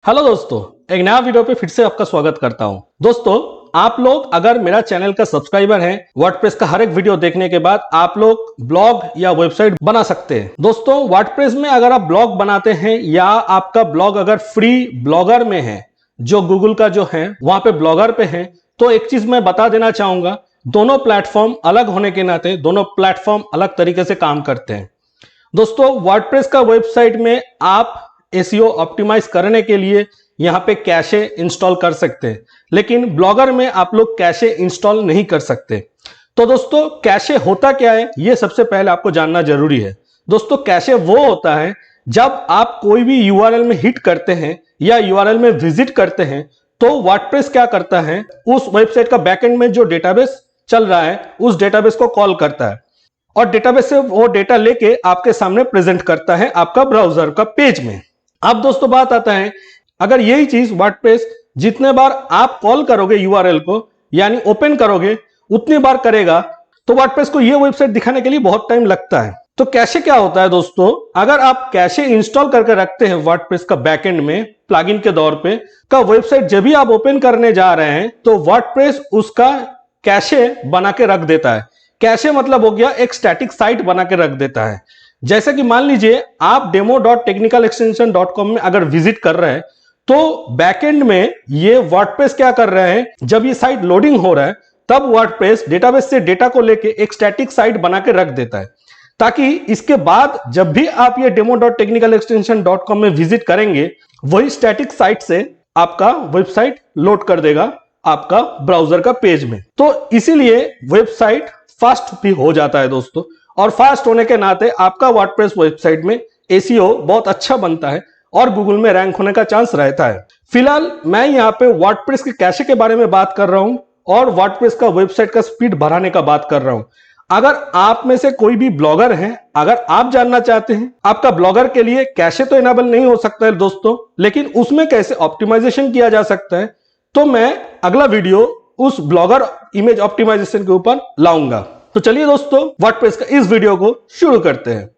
Hello दोस्तों, एक नया वीडियो पे फिर से आपका स्वागत करता हूं। दोस्तों, आप लोग अगर मेरा चैनल का सब्सक्राइबर हैं, वर्डप्रेस का हर एक वीडियो देखने के बाद आप लोग ब्लॉग या वेबसाइट बना सकते हैं। दोस्तों, वर्डप्रेस में अगर आप ब्लॉग बनाते हैं या आपका ब्लॉग अगर फ्री ब्लॉगर में है, जो गूगल का जो है वहां पे ब्लॉगर पे है, तो एक चीज मैं बता देना चाहूंगा, दोनों प्लेटफॉर्म अलग होने के नाते दोनों प्लेटफॉर्म अलग तरीके से काम करते हैं। दोस्तों, वर्डप्रेस का वेबसाइट में आप एसईओ ऑप्टिमाइज करने के लिए यहां पे कैशे इंस्टॉल कर सकते हैं, लेकिन ब्लॉगर में आप लोग कैशे इंस्टॉल नहीं कर सकते। तो दोस्तों, कैशे होता क्या है, यह सबसे पहले आपको जानना जरूरी है। दोस्तों, कैशे वो होता है जब आप कोई भी यूआरएल में हिट करते हैं या यूआरएल में विजिट करते हैं, तो वर्डप्रेस क्या करता है, उस वेबसाइट का बैकएंड में जो डेटाबेस चल रहा है उस डेटाबेस को कॉल करता है और डेटाबेस से वो डेटा लेके आपके सामने प्रेजेंट करता है आपका ब्राउजर का पेज में। अब दोस्तों, बात आता है, अगर यही चीज वर्डप्रेस जितने बार आप कॉल करोगे यूआरएल को यानी ओपन करोगे उतनी बार करेगा, तो वर्डप्रेस को ये वेबसाइट दिखाने के लिए बहुत टाइम लगता है। तो कैशे क्या होता है दोस्तों, अगर आप कैशे इंस्टॉल करके रखते हैं वर्डप्रेस का बैकएंड में प्लगइन के तौर पे, का वेबसाइट जब भी आप ओपन करने जा रहे हैं तो वर्डप्रेस उसका कैशे बना के रख देता है। कैशे मतलब हो गया एक स्टैटिक साइट बना के रख देता है। जैसे कि मान लीजिए आप demo.technicalextension.com में अगर विजिट कर रहे हैं, तो बैकएंड में ये वर्डप्रेस क्या कर रहे हैं, जब ये साइट लोडिंग हो रहा है तब वर्डप्रेस डेटाबेस से डेटा को लेके एक स्टैटिक साइट बना के रख देता है, ताकि इसके बाद जब भी आप ये demo.technicalextension.com में विजिट करेंगे, वही स्टैटिक साइट से आपका वेबसाइट लोड कर देगा आपका ब्राउजर का पेज में। तो इसीलिए वेबसाइट फास्ट भी हो जाता है दोस्तों, और फास्ट होने के नाते आपका वर्डप्रेस वेबसाइट में एसईओ बहुत अच्छा बनता है और गूगल में रैंक होने का चांस रहता है। फिलहाल मैं यहाँ पे वर्डप्रेस के कैशे के बारे में बात कर रहा हूं और वर्डप्रेस का वेबसाइट का स्पीड बढ़ाने का बात कर रहा हूं। अगर आप में से कोई भी ब्लॉगर है, अगर आप जानना चाहते हैं आपका ब्लॉगर के लिए कैशे तो इनेबल नहीं हो सकता है दोस्तों, लेकिन उसमें कैसे ऑप्टिमाइजेशन किया जा सकता है, तो मैं अगला वीडियो उस ब्लॉगर इमेज ऑप्टिमाइजेशन के ऊपर लाऊंगा। तो चलिए दोस्तों, वर्डप्रेस का इस वीडियो को शुरू करते हैं।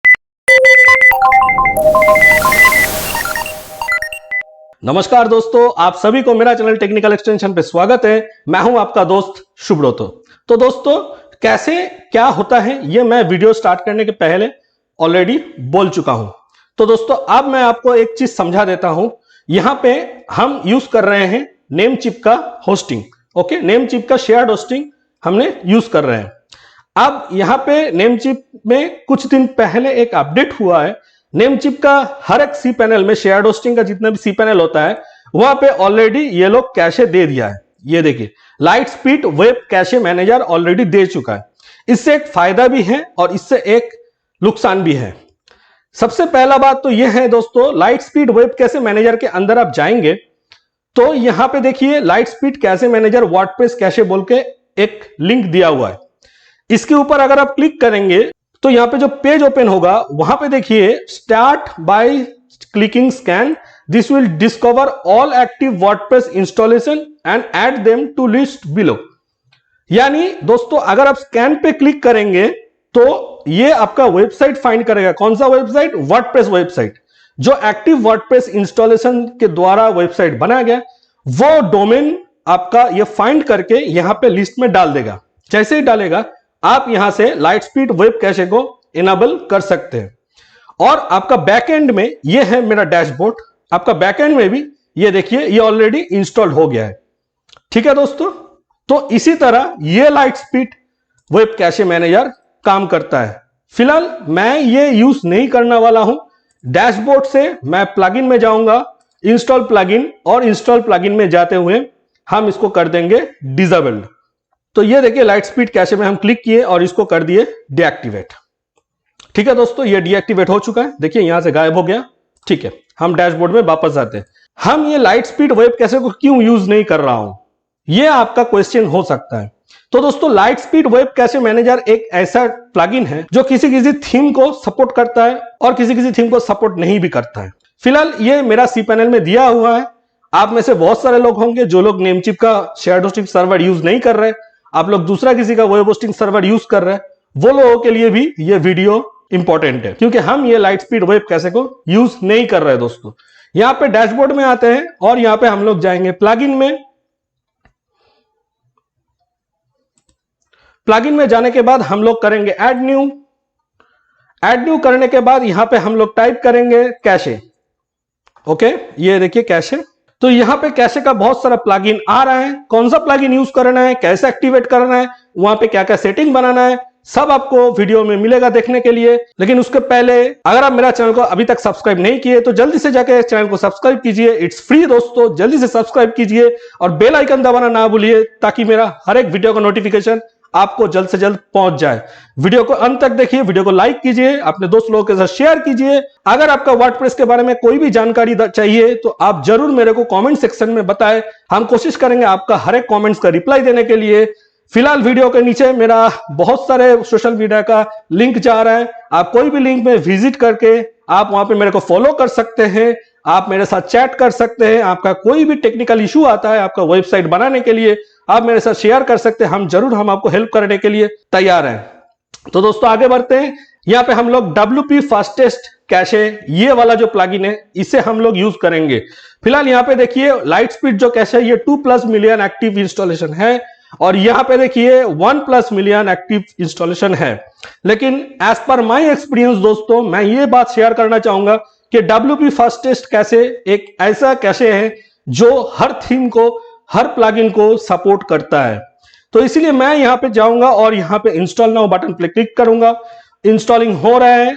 नमस्कार दोस्तों, आप सभी को मेरा चैनल टेक्निकल एक्सटेंशन पे स्वागत है। मैं हूं आपका दोस्त शुभ्रोतो। तो दोस्तों, कैसे क्या होता है ये मैं वीडियो स्टार्ट करने के पहले ऑलरेडी बोल चुका हूं। तो दोस्तों, अब मैं आपको एक चीज समझा देता हूं। यहां पे हम यूज कर रहे हैं नेमचिप का होस्टिंग। ओके, नेमचिप का शेयर्ड होस्टिंग हमने यूज कर रहे हैं। अब यहां पे नेमचिप में कुछ दिन पहले एक अपडेट हुआ है। नेमचिप का हर एक सी पैनल में, शेयर्ड होस्टिंग का जितना भी सी पैनल होता है वहां पे ऑलरेडी ये लोग कैशे दे दिया है। ये देखिए, light speed web cache manager already दे चुका है। इससे एक फायदा भी है और इससे एक नुकसान भी है। सबसे पहला बात तो यह है दोस्तों, light speed web cache manager के अंदर आप जाएंगे तो यहां पे देखिए light speed cache manager WordPress cache बोल के एक लिंक दिया हुआ है। इसके ऊपर अगर आप क्लिक करेंगे तो यहां पे जो पेज ओपन होगा वहां पे देखिए start by clicking scan, this will discover all active WordPress installation and add them to list below. यानी दोस्तों, अगर आप स्कैन पे क्लिक करेंगे तो ये आपका वेबसाइट फाइंड करेगा। कौन सा वेबसाइट? WordPress website. जो एक्टिव वर्डप्रेस इंस्टॉलेशन के द्वारा वेबसाइट बनाया गया वो डोमेन आपका ये फाइंड करके यहां पे लिस्ट में डाल देगा। जैसे ही डालेगा आप यहां से लाइट स्पीड वेब कैशे को इनेबल कर सकते हैं। और आपका बैकएंड में ये है मेरा डैशबोर्ड। आपका बैकएंड में भी ये देखिए, ये ऑलरेडी इंस्टॉल्ड हो गया है। ठीक है दोस्तों, तो इसी तरह ये light speed web cache manager काम करता है। फिलहाल मैं ये यूज नहीं करने वाला हूं। डैशबोर्ड से मैं प्लगइन में जाऊंगा, इंस्टॉल प्लगइन, और इंस्टॉल प्लगइन में जाते हुए हम इसको कर देंगे डिसेबल्ड। तो ये देखिए, लाइट स्पीड कैशे में हम क्लिक किए और इसको कर दिए डीएक्टिवेट। ठीक है दोस्तों, ये डीएक्टिवेट हो चुका है। देखिए यहां से गायब हो गया। ठीक है, हम डैशबोर्ड में वापस आते हैं। हम ये लाइट स्पीड वेब कैशे को क्यों यूज नहीं कर रहा हूं, ये आपका क्वेश्चन हो सकता है। तो दोस्तों, light speed web cache manager एक ऐसा प्लगइन है जो किसी किसी थीम को सपोर्ट करता है और किसी किसी थीम को सपोर्ट नहीं भी करता है। फिलहाल ये मेरा सी पैनल में दिया हुआ है। आप में से बहुत सारे लोग होंगे जो लोग नेमचिप का शेयर्ड होस्टिंग सर्वर यूज नहीं कर रहे, आप लोग दूसरा किसी का वेब होस्टिंग सर्वर यूज कर रहे हैं, वो लोगों के लिए भी ये वीडियो इंपॉर्टेंट है, क्योंकि हम ये लाइट स्पीड वेब कैशे को यूज नहीं कर रहे दोस्तों। यहां पे डैशबोर्ड में आते हैं और यहां पे हम लोग जाएंगे प्लगइन में। प्लगइन में जाने के बाद हम लोग करेंगे ऐड न्यू। ऐड न्यू करने के बाद यहां पे हम लोग टाइप करेंगे कैशे। ओके, ये देखिए कैशे। तो यहां पे कैशे का बहुत सारा प्लगइन आ रहा है, कौन सा प्लगइन यूज करना है, कैसे एक्टिवेट करना है, वहां पे क्या क्या सेटिंग बनाना है, सब आपको वीडियो में मिलेगा देखने के लिए। लेकिन उसके पहले अगर आप मेरा चैनल को अभी तक सब्सक्राइब नहीं किए तो जल्दी से जाके चैनल को सब्सक्राइब कीजिए, इट्स फ्री दोस्तों, जल्दी से सब्सक्राइब कीजिए और बेल आइकन दबाना ना भूलिए ताकि मेरा हर एक वीडियो का नोटिफिकेशन आपको जल्द से जल्द पहुंच जाए। वीडियो को अंत तक देखिए, वीडियो को लाइक कीजिए, अपने दोस्त लोगों के साथ शेयर कीजिए। अगर आपका वर्डप्रेस के बारे में कोई भी जानकारी चाहिए तो आप जरूर मेरे को कमेंट सेक्शन में बताएं, हम कोशिश करेंगे आपका हर एक कमेंट्स का रिप्लाई देने के लिए। फिलहाल वीडियो के नीचे मेरा बहुत सारे सोशल मीडिया का लिंक जा रहा है, आप कोई भी लिंक में विजिट करके आप वहां पे मेरे को फॉलो कर सकते हैं, आप मेरे साथ चैट कर सकते हैं। आपका कोई भी टेक्निकल इशू आता है आपका वेबसाइट बनाने के लिए, आप मेरे साथ शेयर कर सकते हैं, हम आपको हेल्प करने के लिए तैयार हैं। तो दोस्तों आगे बढ़ते हैं। यहां पे हम लोग WP फास्टेस्ट कैशे, ये वाला जो प्लगइन है इसे हम लोग यूज करेंगे। फिलहाल यहां पे देखिए लाइट स्पीड जो कैशे है ये 2+ मिलियन एक्टिव इंस्टॉलेशन है और यहां पे देखिए 1+ मिलियन एक्टिव इंस्टॉलेशन है। लेकिन एज पर माय एक्सपीरियंस दोस्तों मैं ये बात शेयर करना चाहूंगा कि WP फास्टेस्ट कैशे एक ऐसा कैशे है जो हर थीम को, हर प्लगइन को सपोर्ट करता है। तो इसीलिए मैं यहां पे जाऊंगा और यहां पे इंस्टॉल नाउ बटन पे क्लिक करूंगा। इंस्टॉलिंग हो रहा है,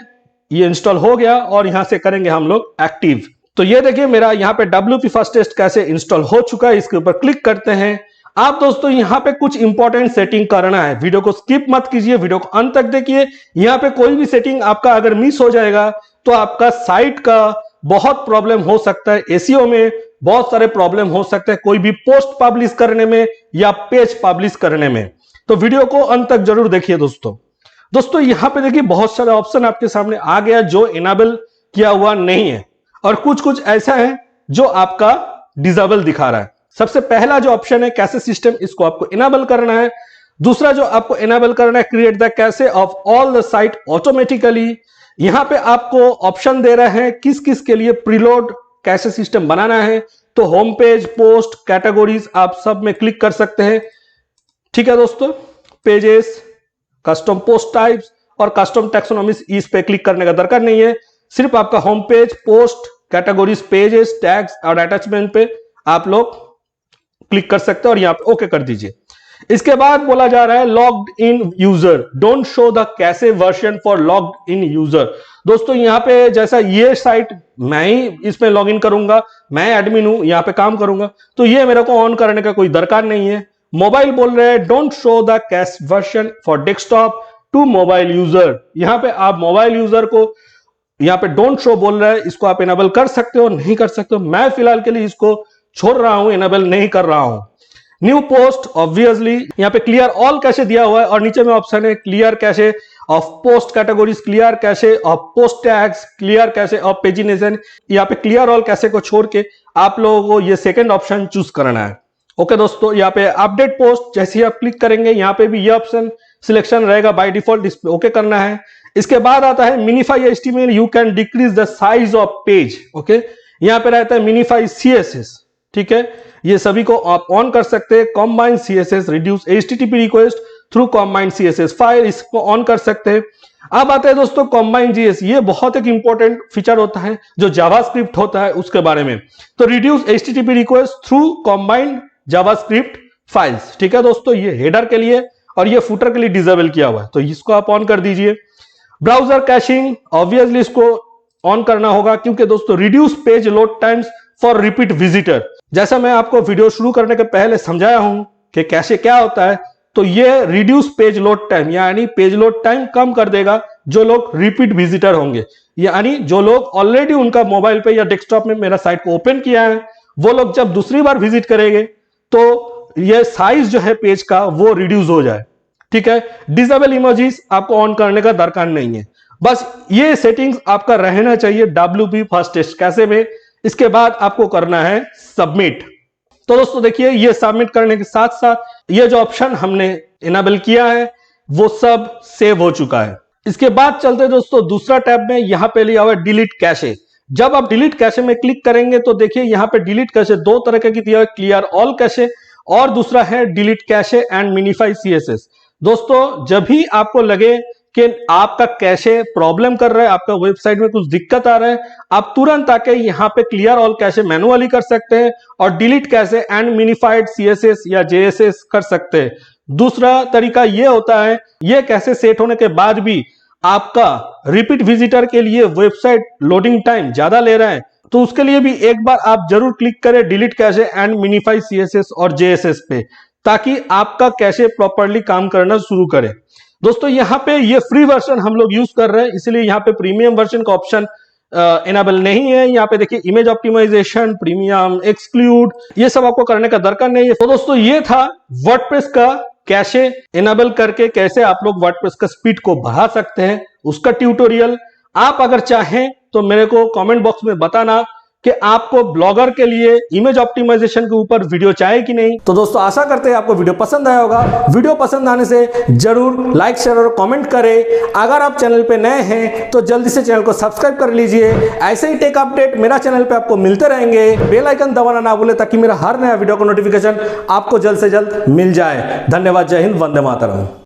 ये इंस्टॉल हो गया और यहां से करेंगे हम लोग एक्टिव। तो ये देखिए मेरा यहां पे WP फास्टेस्ट कैशे इंस्टॉल हो चुका है, इसके ऊपर क्लिक करते हैं। आप दोस्तों यहां पे कुछ इंपॉर्टेंट सेटिंग करना है, वीडियो को स्किप मत कीजिए, वीडियो को अंत तक देखिए। यहां पे कोई भी सेटिंग आपका अगर मिस हो जाएगा तो आपका साइट का बहुत प्रॉब्लम हो सकता है, एसईओ में बहुत सारे प्रॉब्लम हो सकते हैं, कोई भी पोस्ट पब्लिश करने में या पेज पब्लिश करने में। तो वीडियो को अंत तक जरूर देखिए दोस्तों यहां पे देखिए बहुत सारे ऑप्शन आपके सामने आ गया जो इनेबल किया हुआ नहीं है और कुछ ऐसा है जो आपका डिसेबल दिखा रहा है। सबसे पहला जो ऑप्शन है कैशे सिस्टम, इसको आपको इनेबल करना है। दूसरा जो आपको इनेबल करना है create the cache of all the site automatically. यहां पे आपको ऑप्शन दे रहे हैं किस किस के लिए प्रीलोड कैशे सिस्टम बनाना है। तो होम पेज, पोस्ट, कैटेगोरीज आप सब में क्लिक कर सकते हैं। ठीक है दोस्तों, पेजेस, कस्टम पोस्ट टाइप्स और कस्टम टैक्सोनॉमीज इस पे क्लिक करने का दरकार नहीं है। सिर्फ आपका home page, post, categories, pages, tags और अटैचमेंट पे आप लोग क्लिक कर सकते हैं और यहां पे ओके कर दीजिए। इसके बाद बोला जा रहा है logged in user, don't show the cache version for logged in user. दोस्तों यहां पे जैसा ये साइट मैं ही इसमें लॉग इन करूंगा, मैं एडमिन हूं, यहां पे काम करूंगा, तो ये मेरे को ऑन करने का कोई दरकार नहीं है। मोबाइल बोल रहे हैं don't show the cache version for desktop to mobile user. यहां पे आप मोबाइल यूजर को यहां पे डोंट शो बोल रहा है, इसको आप इनेबल कर सकते हो, नहीं कर सकते हो। मैं फिलहाल के लिए इसको छोड़ रहा हूं, इनेबल नहीं कर रहा हूं। न्यू पोस्ट ऑब्वियसली यहां पे क्लियर ऑल कैशे दिया हुआ है और नीचे में ऑप्शन है clear cache of post categories, clear cache of post tags, clear cache of pagination. यहां पे क्लियर ऑल कैशे को छोड़ के आप लोगों को ये सेकंड ऑप्शन चूज करना है। ओके दोस्तों, यहाँ पे अपडेट पोस्ट जैसे ही आप क्लिक करेंगे यहाँ पे भी ये ऑप्शन सिलेक्शन रहेगा बाय डिफॉल्ट, इस पे ओके करना है। इसके बाद आता है मिनिफाई HTML, you can decrease the size of page. Okay, यहाँ पे रहता है मिनिफाई सीएसएस, ठीक है, ये सभी को आप ऑन कर सकते हैं। Combine CSS, reduce HTTP request through combine CSS file, इसको ऑन कर सकते हैं। अब आता है दोस्तों कॉम्बाइन जीएस, ये बहुत एक इंपॉर्टेंट फीचर होता है जो जावास्क्रिप्ट होता है उसके बारे में। तो reduce HTTP request through combined JavaScript files, ठीक है दोस्तों, ये हेडर के लिए और ये फुटर के लिए डिसेबल किया हुआ है, तो इसको आप ऑन कर दीजिए। ब्राउजर कैशिंग ऑब्वियसली इसको ऑन करना होगा क्योंकि दोस्तों reduce page load times for repeat visitor, जैसा मैं आपको वीडियो शुरू करने के पहले समझाया हूं कि कैसे क्या होता है, तो ये रिड्यूस पेज लोड टाइम यानी पेज लोड टाइम कम कर देगा जो लोग रिपीट विजिटर होंगे, यानी जो लोग ऑलरेडी उनका मोबाइल पे या डेस्कटॉप में मेरा साइट को ओपन किया है वो लोग जब दूसरी बार विजिट करेंगे तो ये साइज जो है पेज का वो रिड्यूस हो जाए, ठीक है। डिसेबल इमोजीज आपको ऑन करने का दरकार नहीं है, बस ये सेटिंग्स आपका रहना चाहिए WP फास्टेस्ट कैशे में। इसके बाद आपको करना है सबमिट। तो दोस्तों देखिए ये सबमिट करने के साथ साथ ये जो ऑप्शन हमने इनेबल किया है वो सब सेव हो चुका है। इसके बाद चलते दोस्तों दूसरा टैब में, यहां पे लिया हुआ डिलीट कैशे। जब आप डिलीट कैशे में क्लिक करेंगे तो देखिए यहाँ पे डिलीट कैशे दो तरह के दिया है, क्लियर ऑल कैशे और दूसरा है डिलीट कैशे एंड मिनिफाई सीएसएस। दोस्तों जब भी आपको लगे कि आपका कैशे प्रॉब्लम कर रहा है, आपका वेबसाइट में कुछ दिक्कत आ रहा है, आप तुरंत आके यहाँ पे क्लियर ऑल कैशे मैनुअली कर सकते हैं और delete cache and minified CSS या जेएसएस कर सकते हैं। दूसरा तरीका ये होता है, ये कैशे सेट होने के बाद भी आपका रिपीट विजिटर के लिए वेबसाइट लोडिंग टाइम ज्यादा ले रहा है, तो उसके लिए भी एक बार आप जरूर क्लिक करें डिलीट कैशे एंड मिनिफाई सीएसएस और जेएसएस पे, ताकि आपका कैशे प्रॉपर्ली काम करना शुरू करे। दोस्तों यहाँ पे ये फ्री वर्जन हम लोग यूज कर रहे हैं, इसलिए यहाँ पे प्रीमियम वर्जन का ऑप्शन इनेबल नहीं है। यहाँ पे देखिए इमेज ऑप्टिमाइजेशन, प्रीमियम, एक्सक्लूड, ये सब आपको करने का दरकार नहीं है। तो दोस्तों ये था वर्डप्रेस का कैशे इनेबल करके कैसे आप लोग वर्डप्रेस का स्पीड को बढ़ा सकते हैं, उसका ट्यूटोरियल। आप अगर चाहें तो मेरे को कमेंट बॉक्स में बताना कि आपको ब्लॉगर के लिए इमेज ऑप्टिमाइजेशन के ऊपर वीडियो चाहिए कि नहीं। तो दोस्तों आशा करते हैं आपको वीडियो पसंद आया होगा। वीडियो पसंद आने से जरूर लाइक, शेयर और कमेंट करें। अगर आप चैनल पे नए हैं तो जल्दी से चैनल को सब्सक्राइब कर लीजिए। ऐसे ही टेक अपडेट मेरा चैनल पे आपको मिलते रहेंगे। बेल आइकन दबाना ना भूले ताकि मेरा हर नया वीडियो का नोटिफिकेशन आपको जल्द से जल्द मिल जाए। धन्यवाद। जय हिंद। वंदे मातरम।